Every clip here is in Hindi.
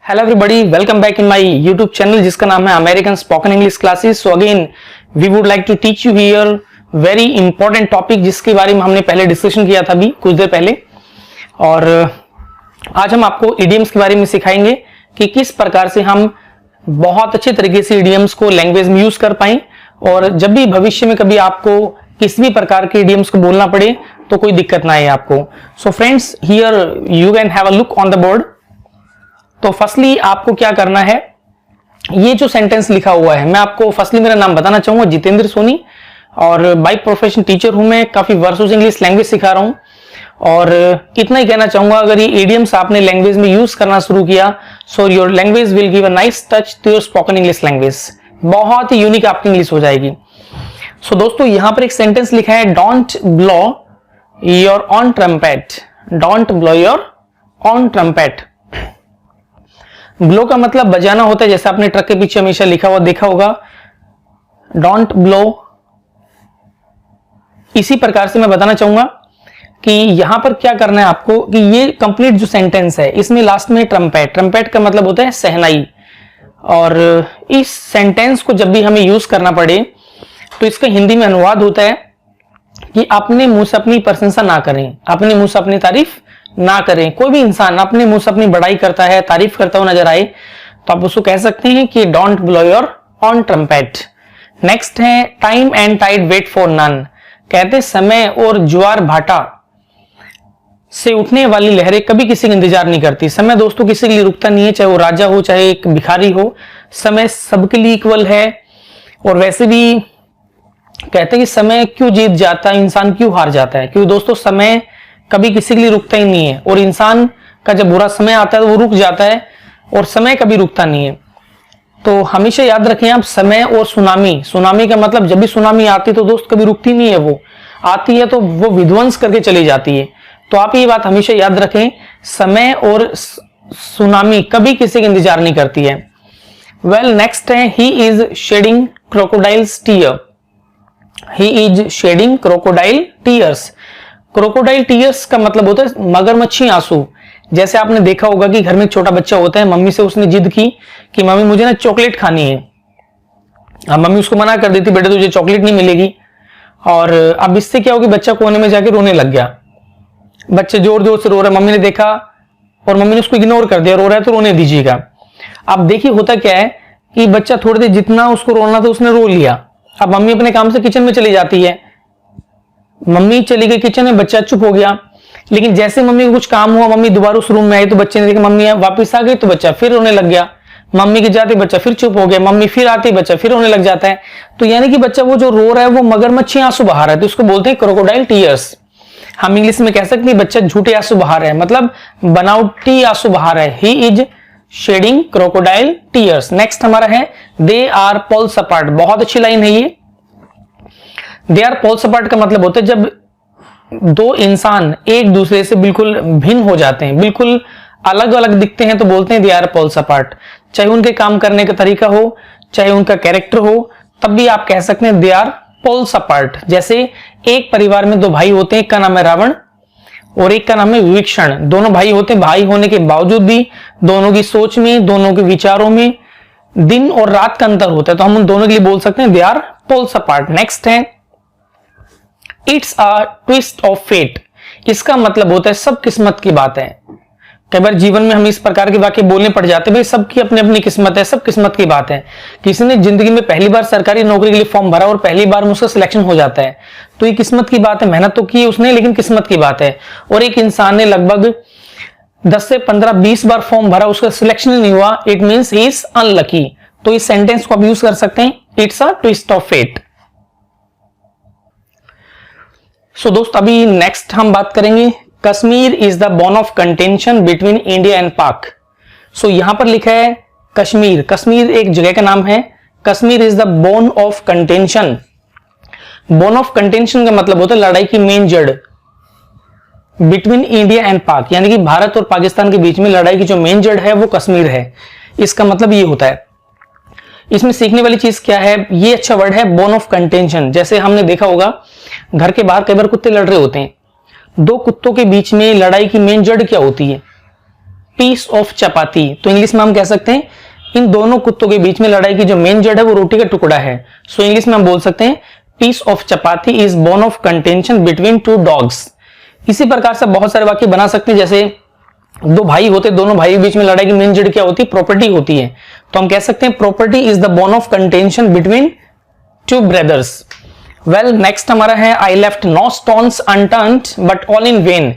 Hello everybody, welcome back in my YouTube channel जिसका नाम है American spoken English classes. So again we would like to teach you here very important topic जिसके बारे में हमने पहले डिस्कशन किया था अभी कुछ देर पहले। और आज हम आपको इडियम्स के बारे में सिखाएंगे कि किस प्रकार से हम बहुत अच्छे तरीके से इडियम्स को लैंग्वेज में यूज कर पाए और जब भी भविष्य में कभी आपको किसी भी प्रकार के इडियम्स को बोलना पड़े तो कोई दिक्कत ना आए आपको। So friends, here you can have a look on the board. तो फर्स्टली आपको क्या करना है, ये जो सेंटेंस लिखा हुआ है, मैं आपको फर्स्टली मेरा नाम बताना चाहूंगा जितेंद्र सोनी और बाय प्रोफेशन टीचर हूं। मैं काफी वर्षों से इंग्लिश लैंग्वेज सिखा रहा हूं और इतना ही कहना चाहूंगा, अगर ये इडियम्स आपने लैंग्वेज में यूज करना शुरू किया so your language will give a nice touch to your spoken English language. बहुत ही यूनिक आपकी इंग्लिश हो जाएगी। सो दोस्तों, यहां पर एक सेंटेंस लिखा है, don't blow your own trumpet. Don't blow your own trumpet. Blow का मतलब बजाना होता है, जैसे आपने ट्रक के पीछे हमेशा लिखा हुआ देखा होगा, डोंट ब्लो। इसी प्रकार से मैं बताना चाहूंगा कि यहां पर क्या करना है आपको कि ये कंप्लीट जो सेंटेंस है इसमें लास्ट में ट्रम्पेट। ट्रम्पेट का मतलब होता है सहनाई। और इस सेंटेंस को जब भी हमें यूज करना पड़े तो इसका हिंदी में अनुवाद होता है कि अपने मुंह से अपनी प्रशंसा ना करें, अपने मुंह से अपनी तारीफ ना करें। कोई भी इंसान अपने मुंह से अपनी बड़ाई करता है, तारीफ करता हुआ नजर आए तो आप उसको कह सकते हैं कि don't blow your own trumpet. Next है, time and tide wait for none. कहते समय और ज्वार भाटा से उठने वाली लहरें कभी किसी का इंतजार नहीं करती। समय दोस्तों किसी के लिए रुकता नहीं है, चाहे वो राजा हो चाहे एक भिखारी हो, समय सबके लिए इक्वल है। और वैसे भी कहते हैं कि समय क्यों जीत जाता है, इंसान क्यों हार जाता है, क्योंकि दोस्तों समय कभी किसी के लिए रुकता ही नहीं है। और इंसान का जब बुरा समय आता है तो वो रुक जाता है और समय कभी रुकता नहीं है। तो हमेशा याद रखें आप, समय और सुनामी। सुनामी का मतलब जब भी सुनामी आती है तो दोस्त कभी रुकती नहीं है, वो आती है तो वो विध्वंस करके चली जाती है। तो आप ये बात हमेशा याद रखें, समय और सुनामी कभी किसी का इंतजार नहीं करती है। वेल, नेक्स्ट है, he is shedding crocodiles tear. He is shedding crocodile tears. Crocodile tears का मतलब होता है मगरमच्छी आंसू। जैसे आपने देखा होगा कि घर में छोटा बच्चा होता है, मम्मी से उसने जिद की कि मम्मी मुझे ना चॉकलेट खानी है। अब मम्मी उसको मना कर देती, बेटे तुझे चॉकलेट नहीं मिलेगी। और अब इससे क्या होगी, बच्चा कोने में जाके रोने लग गया। बच्चे जोर जोर से रो रहा है, मम्मी ने देखा और मम्मी ने उसको इग्नोर कर दिया, रो रहा है तो रोने दीजिएगा। अब देखिए होता क्या है कि बच्चा थोड़ी देर जितना उसको रोना था उसने रो लिया। अब मम्मी अपने काम से किचन में चली जाती है, मम्मी चली गई किचन में, बच्चा चुप हो गया। लेकिन जैसे मम्मी को कुछ काम हुआ, मम्मी दोबारा उस रूम में आई तो बच्चे ने देखा मम्मी वापस आ गई तो बच्चा फिर रोने लग गया। मम्मी के जाते बच्चा फिर चुप हो गया, मम्मी फिर आती बच्चा फिर रोने लग जाता है। तो यानी कि बच्चा वो जो रो रहा है वो मगरमच्छी आंसू बहा रहा है, तो उसको बोलते हैं क्रोकोडाइल टीयर्स। हम इंग्लिश में कह सकते हैं बच्चा झूठे आंसू बहा रहा है, मतलब बनावटी आंसू बहा रहा है। He is shedding crocodile tears. Next हमारा है, दे आर पोल्स अपार्ट। बहुत अच्छी लाइन है ये। दे आर पोल्स अपार्ट का मतलब होता है जब दो इंसान एक दूसरे से बिल्कुल भिन्न हो जाते हैं, बिल्कुल अलग अलग दिखते हैं तो बोलते हैं दे आर पोल्स अपार्ट। चाहे उनके काम करने का तरीका हो, चाहे उनका कैरेक्टर हो, तब भी आप कह सकते हैं दे आर पोल्स अपार्ट। जैसे एक परिवार में दो भाई होते हैं, एक का नाम है रावण और एक का नाम है विभीषण। दोनों भाई होते हैं, भाई होने के बावजूद भी दोनों की सोच में, दोनों के विचारों में दिन और रात का अंतर होता है, तो हम उन दोनों के लिए बोल सकते हैं they are poles apart. Next है, it's a twist of fate. इसका मतलब होता है सब किस्मत की बात है। कई बार जीवन में हम इस प्रकार के वाक्य बोलने पड़ जाते हैं, भाई सबकी अपनी अपनी किस्मत है, सब किस्मत की बात है। किसी ने जिंदगी में पहली बार सरकारी नौकरी के लिए फॉर्म भरा और पहली बार में उसका सिलेक्शन हो जाता है, तो ये किस्मत की बात है। मेहनत तो की उसने लेकिन किस्मत की बात है। और एक इंसान ने लगभग 10 से 15-20 बार फॉर्म भरा, उसका सिलेक्शन नहीं हुआ, it means he is unlucky. तो इस सेंटेंस को आप यूज कर सकते हैं, it's a twist of fate. So दोस्त, अभी नेक्स्ट हम बात करेंगे, Kashmir is the bone of contention between India and Pak. So यहां पर लिखा है कश्मीर। कश्मीर एक जगह का नाम है। Kashmir is the bone of contention. Bone of contention का मतलब होता है लड़ाई की मेन जड़ बिटवीन इंडिया एंड पाक, यानी कि भारत और पाकिस्तान के बीच में लड़ाई की जो मेन जड़ है वो कश्मीर है। इसका मतलब ये होता है। इसमें सीखने वाली चीज क्या है, ये अच्छा वर्ड है बोन ऑफ कंटेंशन। जैसे हमने देखा होगा घर के बाहर कई बार कुत्ते लड़ रहे होते हैं, दो कुत्तों के बीच में लड़ाई की मेन जड़ क्या होती है, पीस ऑफ चपाती। तो इंग्लिश में हम कह सकते हैं इन दोनों कुत्तों के बीच में लड़ाई की जो मेन जड़ है वो रोटी का टुकड़ा है। सो इंग्लिश में हम बोल सकते हैं piece of chapati is bone of contention between two dogs. इसी प्रकार से बहुत सारे वाक्य बना सकते हैं, जैसे दो भाई होते, दोनों भाई के बीच में लड़ाई की मेन जड़ क्या होती है? प्रॉपर्टी होती है। तो हम कह सकते हैं property is the bone of contention between two brothers. Well next हमारा है I left no stones unturned but all in vain.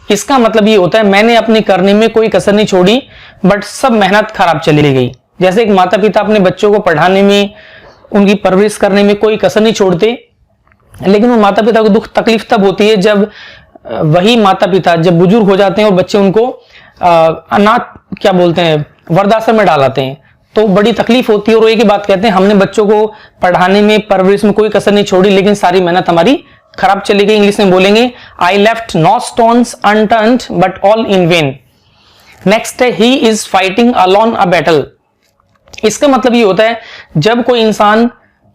इसका मतलब ये होता है मैंने अपने करने में कोई कसर नहीं छोड़ी बट सब मेहनत खराब चली गई। जैसे एक माता पिता अपने बच्चों को पढ़ाने में, उनकी परवरिश करने में कोई कसर नहीं छोड़ते, लेकिन वो माता पिता को दुख तकलीफ तब होती है जब वही माता पिता जब बुजुर्ग हो जाते हैं और बच्चे उनको अनाथ क्या बोलते हैं वृद्धाश्रम में डालाते हैं, तो बड़ी तकलीफ होती है। और एक ही बात कहते हैं हमने बच्चों को पढ़ाने में परवरिश में कोई कसर नहीं छोड़ी लेकिन सारी मेहनत हमारी खराब चली गई। इंग्लिश में बोलेंगे I left no stones unturned but all in vain. Next है he is fighting alone a battle. इसका मतलब ये होता है जब कोई इंसान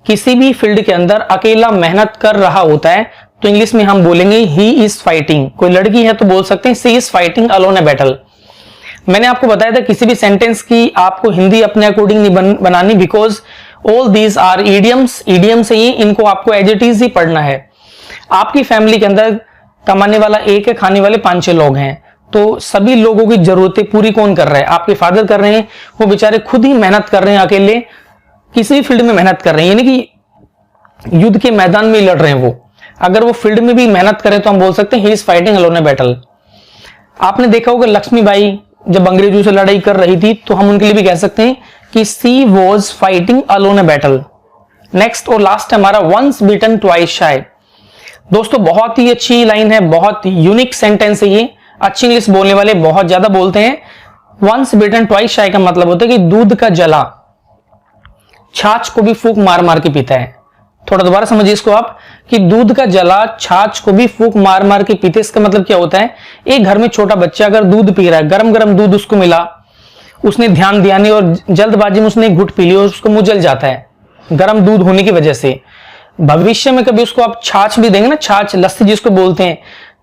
किसी भी फील्ड के अंदर अकेला मेहनत कर रहा होता है तो इंग्लिश में हम बोलेंगे ही इज फाइटिंग। कोई लड़की है तो बोल सकते हैं she is fighting alone a battle. मैंने आपको बताया था किसी भी सेंटेंस की आपको हिंदी अपने अकॉर्डिंग नहीं बनानी, because all these are idioms. Idioms है ये, इनको आपको एज इट इज ही पढ़ना है। आपकी फैमिली के अंदर कमाने वाला एक है, खाने वाले 5-6 लोग हैं, तो सभी लोगों की जरूरतें पूरी कौन कर रहा है? आपके फादर कर रहे हैं, वो बेचारे खुद ही मेहनत कर रहे हैं, अकेले किसी भी फील्ड में मेहनत कर रहे हैं, यानी कि युद्ध के मैदान में लड़ रहे हैं। वो अगर वो फील्ड में भी मेहनत करें तो हम बोल सकते हैं ही is fighting alone a battle. आपने देखा होगा लक्ष्मीबाई जब अंग्रेजों से लड़ाई कर रही थी तो हम उनके लिए भी कह सकते हैं कि she was fighting alone a battle. Next और लास्ट हमारा वंस बीटन ट्वाइस शाय। दोस्तों बहुत ही अच्छी लाइन है, बहुत यूनिक सेंटेंस है ये। अच्छी इंग्लिश बोलने वाले बहुत ज्यादा बोलते हैं। वंस बीटन ट्वाइस शाय का मतलब होता है कि दूध का जला छाछ को भी फूंक मार मार के पीता है। थोड़ा दोबारा समझिए इसको आप कि दूध का जला छाछ को भी फूंक मार मार के पीते। इसका मतलब क्या होता है? एक घर में छोटा बच्चा अगर दूध पी रहा है, गरम गरम दूध उसको मिला, उसने ध्यान दिया नहीं और जल्दबाजी में उसने घुट पी लिया और उसको मुंह जल जाता है गरम दूध होने की वजह से। भविष्य में कभी उसको आप छाछ भी देंगे ना, छाछ लस्सी जिसको बोलते हैं,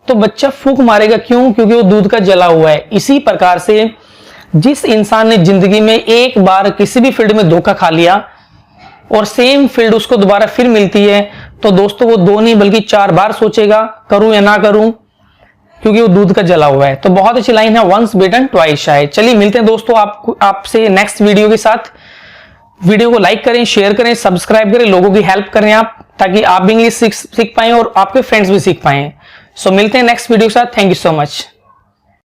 तो बच्चा फूंक मारेगा। क्यों? क्योंकि वो दूध का जला हुआ है। इसी प्रकार से जिस इंसान ने जिंदगी में एक बार किसी भी फील्ड में धोखा खा लिया और सेम फील्ड उसको दोबारा फिर मिलती है तो दोस्तों वो 2 नहीं बल्कि 4 बार सोचेगा करूं या ना करूं, क्योंकि वो दूध का जला हुआ है। तो बहुत अच्छी लाइन है वंस बीटन ट्वाइस शाय। चलिए मिलते हैं दोस्तों आपसे नेक्स्ट वीडियो के साथ। वीडियो को लाइक करें, शेयर करें, सब्सक्राइब करें, लोगों की हेल्प करें आप, ताकि आप भी इंग्लिश सीख पाएं और आपके फ्रेंड्स भी सीख पाएं। सो मिलते हैं नेक्स्ट वीडियो के साथ। Thank you so much.